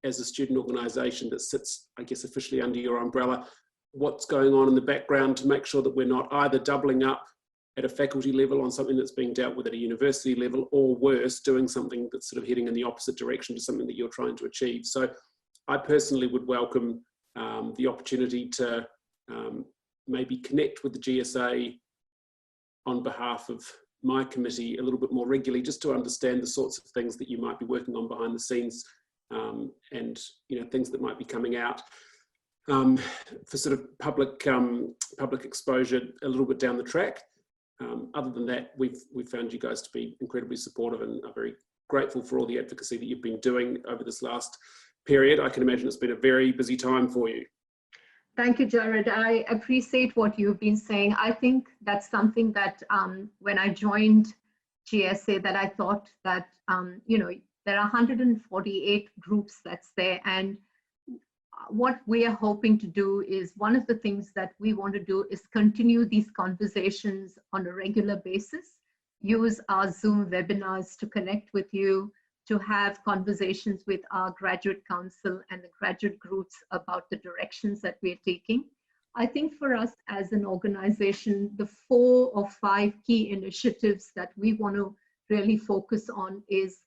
as a student organisation that sits, I guess, officially under your umbrella, what's going on in the background to make sure that we're not either doubling up at a faculty level on something that's being dealt with at a university level, or worse, doing something that's sort of heading in the opposite direction to something that you're trying to achieve. So I personally would welcome the opportunity to maybe connect with the GSA on behalf of my committee a little bit more regularly, just to understand the sorts of things that you might be working on behind the scenes, and things that might be coming out for sort of public exposure a little bit down the track. Other than that, we've found you guys to be incredibly supportive, and are very grateful for all the advocacy that you've been doing over this last period. I can imagine it's been a very busy time for you. Thank you, Jarrod. I appreciate what you've been saying. I think that's something that when I joined GSA, that I thought that, there are 148 groups that's there. And what we are hoping to do is, one of the things that we want to do is continue these conversations on a regular basis, use our Zoom webinars to connect with you, to have conversations with our graduate council and the graduate groups about the directions that we're taking. I think for us as an organization, the 4 or 5 key initiatives that we want to really focus on is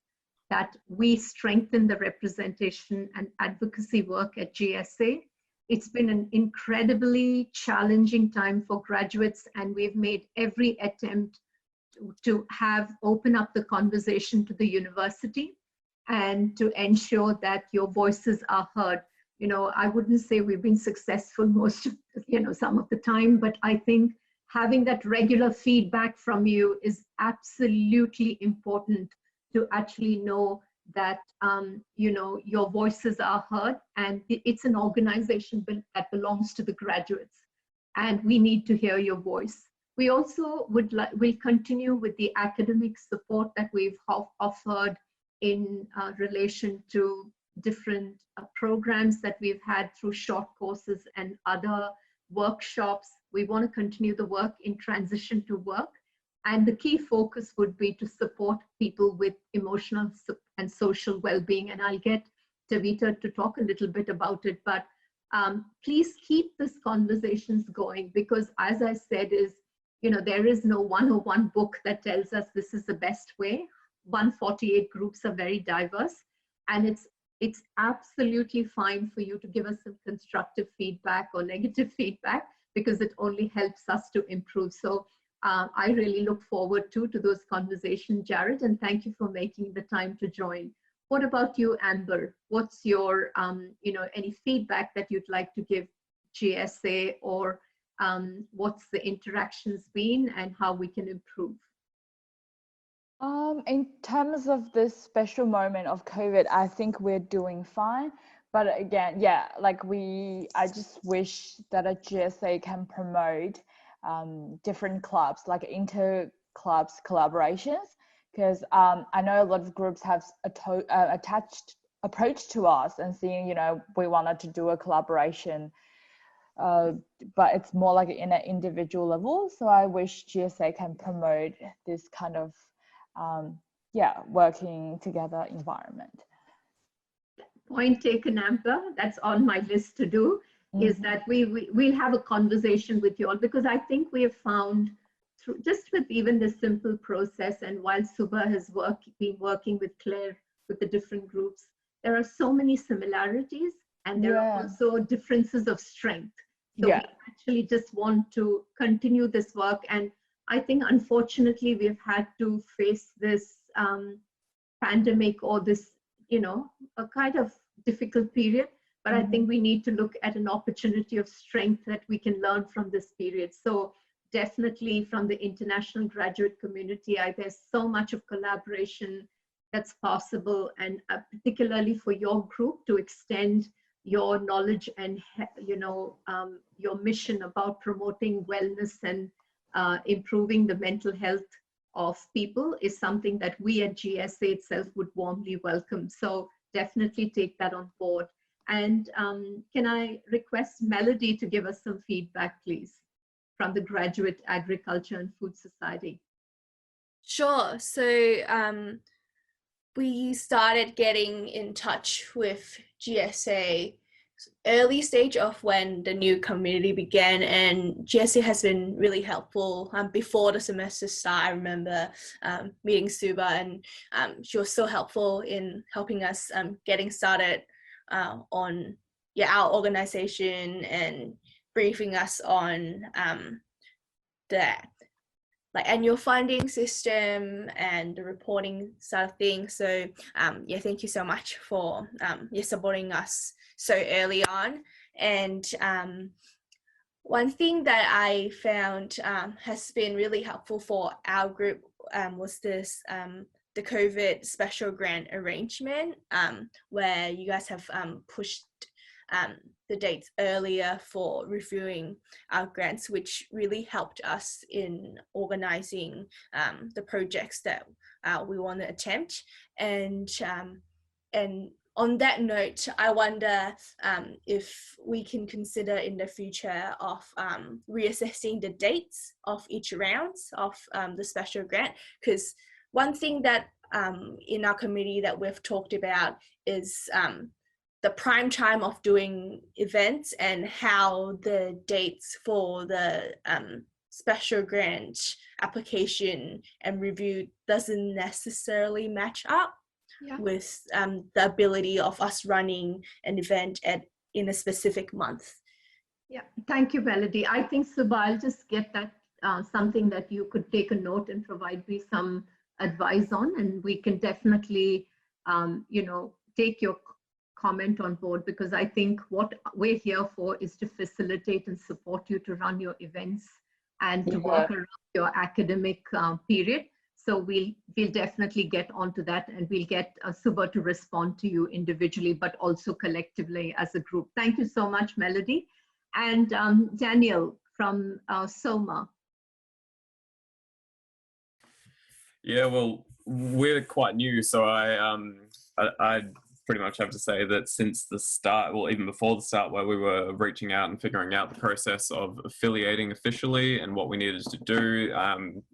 that we strengthen the representation and advocacy work at GSA. It's been an incredibly challenging time for graduates, and we've made every attempt to open up the conversation to the university and to ensure that your voices are heard. I wouldn't say we've been successful most of, some of the time, but I think having that regular feedback from you is absolutely important to actually know that, your voices are heard, and it's an organization that belongs to the graduates, and we need to hear your voice. We also will continue with the academic support that we've offered in relation to different programs that we've had through short courses and other workshops. We want to continue the work in transition to work. And the key focus would be to support people with emotional and social well-being. And I'll get Tavita to talk a little bit about it, but please keep these conversations going, because as I said, there is no 101 book that tells us this is the best way. 148 groups are very diverse, and it's absolutely fine for you to give us some constructive feedback or negative feedback, because it only helps us to improve. So I really look forward to those conversations, Jarrod, and thank you for making the time to join. What about you, Amber? What's your, any feedback that you'd like to give GSA, or what's the interactions been and how we can improve? In terms of this special moment of COVID, I think we're doing fine. But again, yeah, I just wish that a GSA can promote different clubs, like inter-clubs collaborations, because I know a lot of groups have attached approach to us and saying, we wanted to do a collaboration, but it's more like in an individual level. So I wish GSA can promote this kind of working together environment. Point taken, Amber. That's on my list to do. Is that we'll have a conversation with you all, because I think we have found through just with even this simple process, and while Subha has been working with Claire with the different groups, there are so many similarities, and there are also differences of strength. So we actually just want to continue this work. And I think unfortunately we've had to face this pandemic, or this, a kind of difficult period. But I think we need to look at an opportunity of strength that we can learn from this period. So definitely from the international graduate community, there's so much of collaboration that's possible, and particularly for your group to extend your knowledge and your mission about promoting wellness and improving the mental health of people is something that we at GSA itself would warmly welcome. So definitely take that on board. And can I request Melody to give us some feedback, please, from the Graduate Agriculture and Food Society? Sure. So we started getting in touch with GSA early stage of when the new community began, and GSA has been really helpful. Before the semester start, I remember meeting Suba, and she was so helpful in helping us getting started on our organization, and briefing us on the annual funding system and the reporting side of things. So thank you so much for supporting us so early on. And one thing that I found has been really helpful for our group was this the COVID special grant arrangement, where you guys have pushed the dates earlier for reviewing our grants, which really helped us in organizing the projects that we want to attempt. And on that note, I wonder if we can consider in the future of reassessing the dates of each round of the special grant, because one thing that in our committee that we've talked about is the prime time of doing events, and how the dates for the special grant application and review doesn't necessarily match up with the ability of us running an event in a specific month. Yeah, thank you, Melody. I think, Subha, I'll just get that something that you could take a note and provide me some advice on, and we can definitely, take your comment on board, because I think what we're here for is to facilitate and support you to run your events and to work around your academic period. So we'll definitely get onto that, and we'll get Subha to respond to you individually, but also collectively as a group. Thank you so much, Melody. And Daniel from SOMA. Yeah, well, we're quite new, so I pretty much have to say that since the start, well, even before the start, where we were reaching out and figuring out the process of affiliating officially and what we needed to do,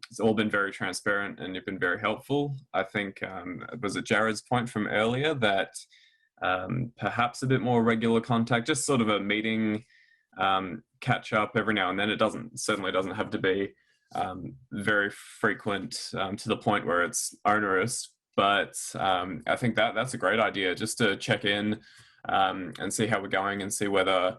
it's all been very transparent and you've been very helpful. I think, was it Jarrod's point from earlier that perhaps a bit more regular contact, just sort of a meeting, catch up every now and then. It certainly doesn't have to be very frequent to the point where it's onerous, but I think that's a great idea, just to check in and see how we're going and see whether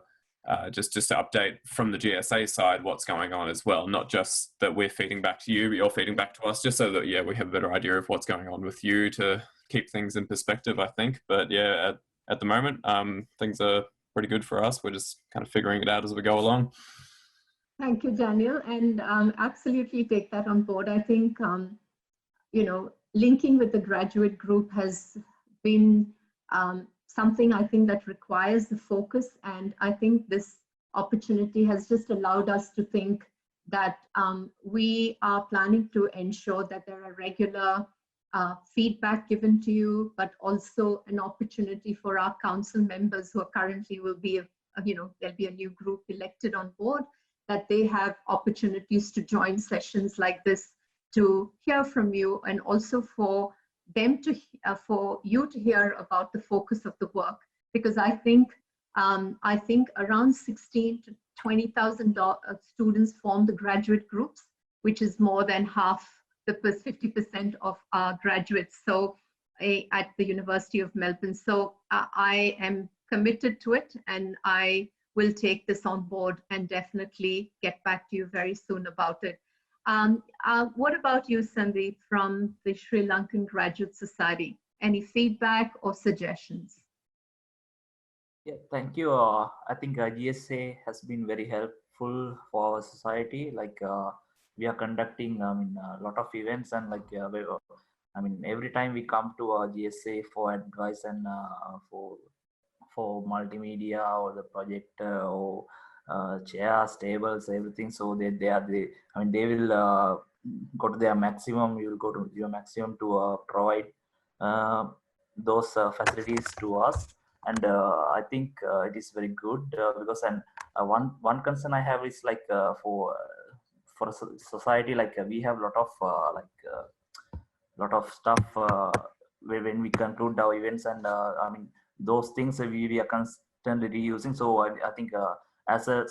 just to update from the GSA side what's going on as well, not just that we're feeding back to you, but you're feeding back to us, just so that, yeah, we have a better idea of what's going on with you to keep things in perspective, I think. But yeah, at the moment, things are pretty good for us. We're just kind of figuring it out as we go along. Thank you, Daniel, and absolutely take that on board. I think, you know, linking with the graduate group has been something I think that requires the focus, and I think this opportunity has just allowed us to think that we are planning to ensure that there are regular feedback given to you, but also an opportunity for our council members who are currently will be, you know, there'll be a new group elected on board, that they have opportunities to join sessions like this to hear from you, and also for them to, for you to hear about the focus of the work. Because I think around 16 to 20,000 students form the graduate groups, which is more than half the 50% of our graduates. So at the University of Melbourne. So I am committed to it, and I will take this on board and definitely get back to you very soon about it. What about you, Sandeep, from the Sri Lankan Graduate Society? Any feedback or suggestions? Yeah, thank you. I think GSA has been very helpful for our society. Like we are conducting a lot of events, and like every time we come to GSA for advice and for multimedia or the projector or chairs, tables, everything. So they will go to their maximum. You will go to your maximum to provide those facilities to us. And I think it is very good because one concern I have is like for society, like we have a lot of stuff when we conclude our events, and those things we are constantly reusing. So I think as a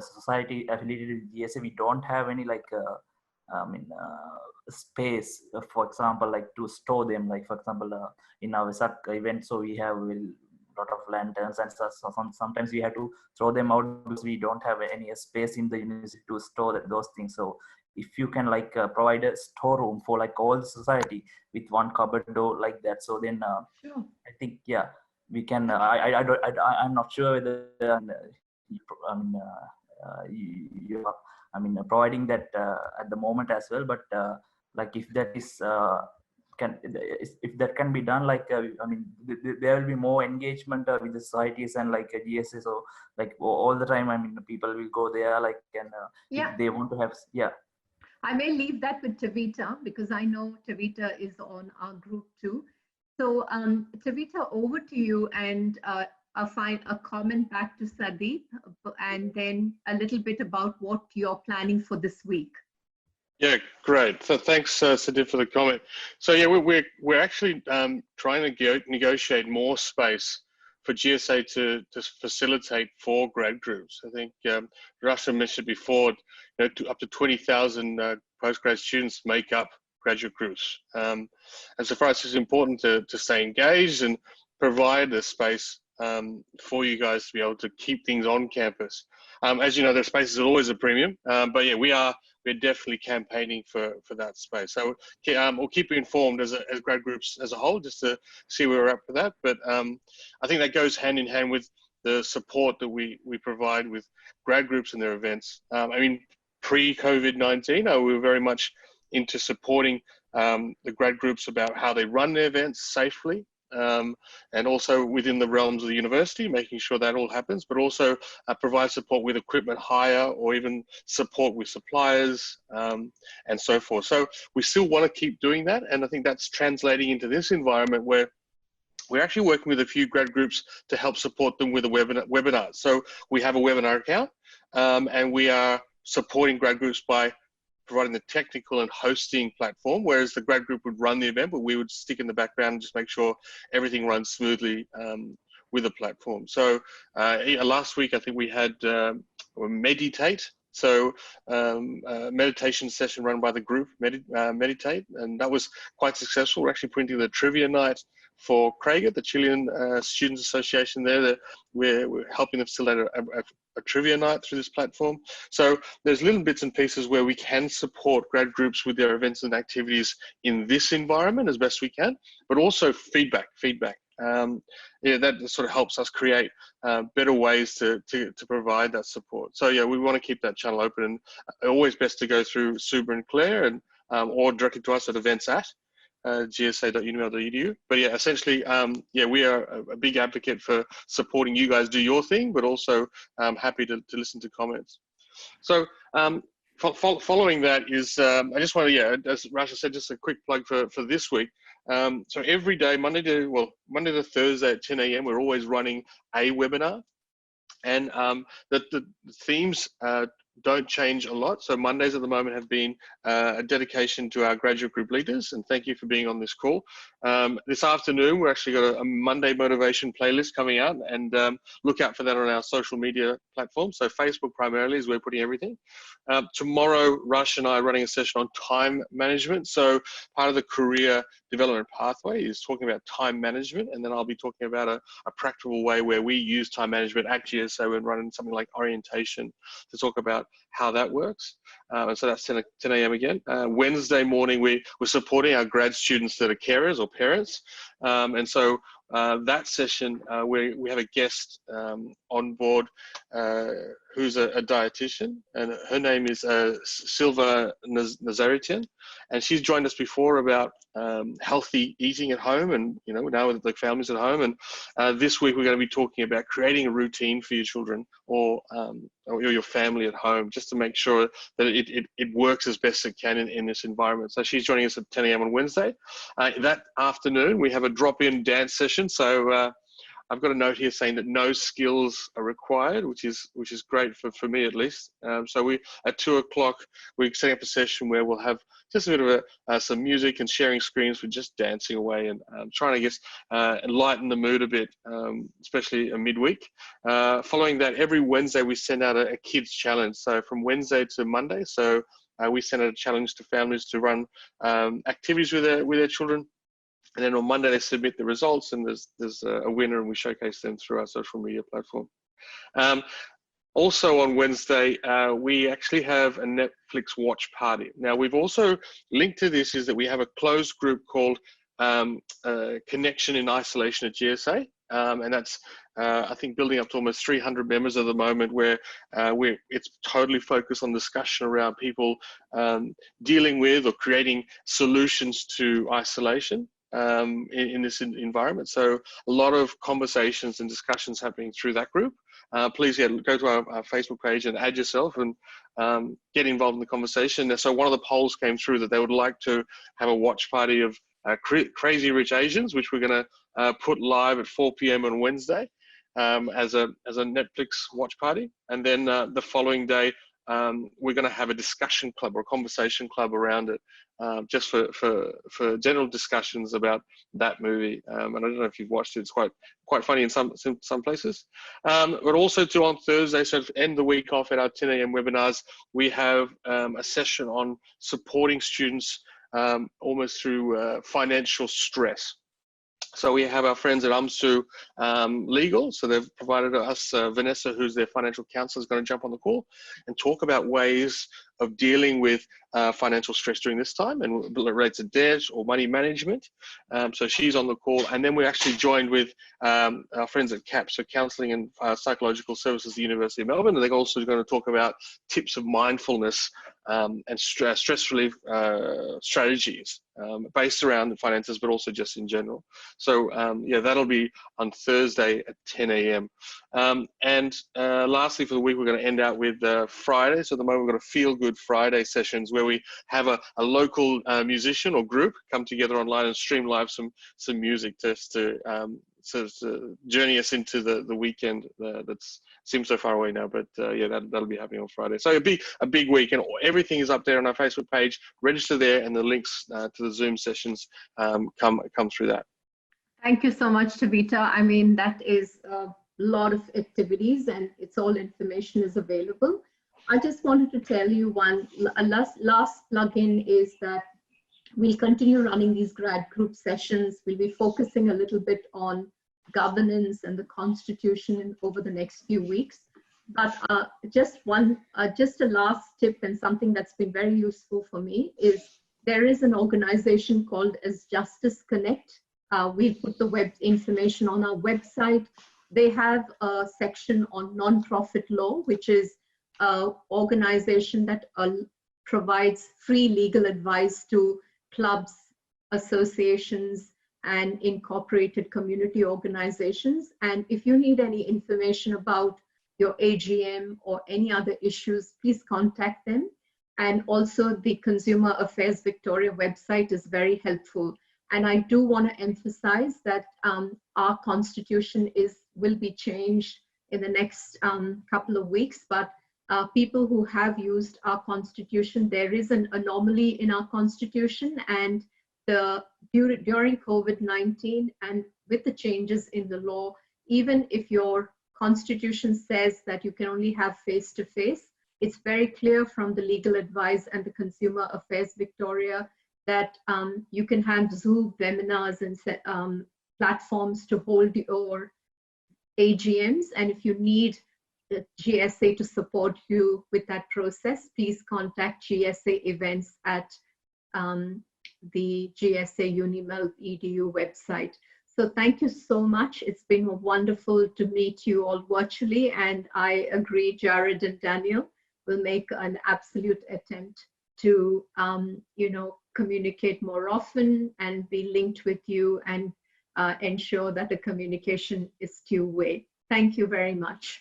society affiliated with GSA, we don't have any like space, for example, like to store them. Like for example, in our Vesak event, so we have lot of lanterns, and so sometimes we have to throw them out because we don't have any space in the university to store those things. So if you can like provide a storeroom for like all the society with one cupboard door like that, so then Sure. I think, yeah, we can. I'm not sure whether you are providing that at the moment as well, but like if that is if that can be done, like there will be more engagement with the societies and like GSA. So like all the time, people will go there, like, and Yeah. if they want to have, yeah. I may leave that with Tavita, because I know Tavita is on our group too. So Tavita, over to you, and I'll find a comment back to Sandeep, and then a little bit about what you're planning for this week. Yeah, great. So thanks, Sandeep, for the comment. So yeah, we're actually trying to negotiate more space for GSA to facilitate 4 grad groups. I think Russia mentioned before, up to 20,000 postgrad students make up graduate groups. And so for us, it's important to stay engaged and provide a space for you guys to be able to keep things on campus. As you know, their space is always a premium, but yeah, we're definitely campaigning for that space. So we'll keep you informed as grad groups as a whole, just to see where we're at for that. But I think that goes hand in hand with the support that we provide with grad groups and their events. Pre-COVID-19, we were very much into supporting the grad groups about how they run their events safely. And also within the realms of the university, making sure that all happens, but also provide support with equipment hire, or even support with suppliers and so forth. So we still want to keep doing that, and I think that's translating into this environment where we're actually working with a few grad groups to help support them with a webinar. So we have a webinar account, and we are supporting grad groups by providing the technical and hosting platform, whereas the grad group would run the event, but we would stick in the background and just make sure everything runs smoothly with the platform. So last week, I think we had Meditate. So a meditation session run by the group, Meditate, and that was quite successful. We're actually putting the trivia night for Craigat, the Chilean Students Association there, that we're helping them facilitate a trivia night through this platform. So there's little bits and pieces where we can support grad groups with their events and activities in this environment as best we can, but also feedback. Yeah, that sort of helps us create better ways to provide that support. So yeah, we want to keep that channel open, and always best to go through Suba and Claire, and or directly to us at events@gsa.uniml.edu. But yeah, essentially, yeah, we are a big advocate for supporting you guys do your thing, but also happy to listen to comments. So following that is, I just want to, yeah, as Rasha said, just a quick plug for this week. So every day, Monday to Thursday at 10 a.m., we're always running a webinar, and the themes don't change a lot. So Mondays at the moment have been a dedication to our graduate group leaders, and thank you for being on this call. This afternoon, we're actually got a Monday motivation playlist coming out, and look out for that on our social media platforms. So Facebook primarily is where we're putting everything. Tomorrow, Rush and I are running a session on time management. So part of the career development pathway is talking about time management, and then I'll be talking about a practical way where we use time management at GSA and running something like orientation to talk about how that works. And so that's 10 a.m. again. Wednesday morning, we're supporting our grad students that are carers or parents. And so that session, we have a guest on board who's a dietitian, and her name is Silva Nazaretian, and she's joined us before about healthy eating at home, and you know, now with the families at home. And this week we're going to be talking about creating a routine for your children or your family at home, just to make sure that it works as best it can in this environment. So she's joining us at 10 a.m. on Wednesday. That afternoon we have a drop-in dance session. So I've got a note here saying that no skills are required, which is great for me at least. So we at 2 o'clock we're setting up a session where we'll have just a bit of some music and sharing screens with just dancing away, and trying to guess lighten the mood a bit, especially a midweek. Following that, every Wednesday we send out a kids challenge. So from Wednesday to Monday, so we send out a challenge to families to run activities with their children. And then on Monday, they submit the results, and there's a winner, and we showcase them through our social media platform. Also on Wednesday, we actually have a Netflix watch party. Now, we've also linked to this is that we have a closed group called Connection in Isolation at GSA. And that's, I think, building up to almost 300 members at the moment, where it's totally focused on discussion around people dealing with or creating solutions to isolation. In this environment. So a lot of conversations and discussions happening through that group. Please go to our Facebook page and add yourself and get involved in the conversation. So one of the polls came through that they would like to have a watch party of Crazy Rich Asians, which we're going to put live at 4 p.m. on Wednesday as a Netflix watch party. And then the following day, we're going to have a discussion club or a conversation club around it, just for general discussions about that movie. And I don't know if you've watched it; it's quite funny in some places. But also on Thursday, so to end the week off at our 10 a.m. webinars, we have a session on supporting students almost through financial stress. So we have our friends at UMSU Legal. So they've provided us, Vanessa, who's their financial counselor, is going to jump on the call and talk about ways of dealing with financial stress during this time and related to debt or money management. So she's on the call. And then we're actually joined with our friends at CAP, so Counselling and Psychological Services at the University of Melbourne. And they're also going to talk about tips of mindfulness and stress relief strategies based around the finances, but also just in general. So yeah, that'll be on Thursday at 10 a.m. And lastly for the week, we're going to end out with Friday. So at the moment, we've got a feel-good Good Friday sessions where we have a local musician or group come together online and stream live some music just to journey us into the weekend that's seems so far away now, but yeah, that'll be happening on Friday. So it'll be a big week, and everything is up there on our Facebook page. Register there, and the links to the Zoom sessions come through that. Thank you so much, Tavita. I mean, that is a lot of activities, and it's all information is available. I just wanted to tell you last plug-in is that we'll continue running these grad group sessions. We'll be focusing a little bit on governance and the Constitution over the next few weeks. But just a last tip, and something that's been very useful for me, is there is an organization called as Justice Connect. We'll put the web information on our website. They have a section on non-profit law, which is an organization that provides free legal advice to clubs, associations, and incorporated community organizations. And if you need any information about your AGM or any other issues, please contact them. And also the Consumer Affairs Victoria website is very helpful. And I do want to emphasize that our constitution will be changed in the next couple of weeks, but people who have used our constitution, there is an anomaly in our constitution, and during COVID-19 and with the changes in the law, even if your constitution says that you can only have face-to-face, it's very clear from the legal advice and the Consumer Affairs Victoria that you can have Zoom webinars and platforms to hold your AGMs. And if you need the GSA to support you with that process, please contact GSA events at the GSA Unimel EDU website. So thank you so much. It's been wonderful to meet you all virtually, and I agree, Jarrod and Daniel will make an absolute attempt to communicate more often and be linked with you and ensure that the communication is two-way. Thank you very much.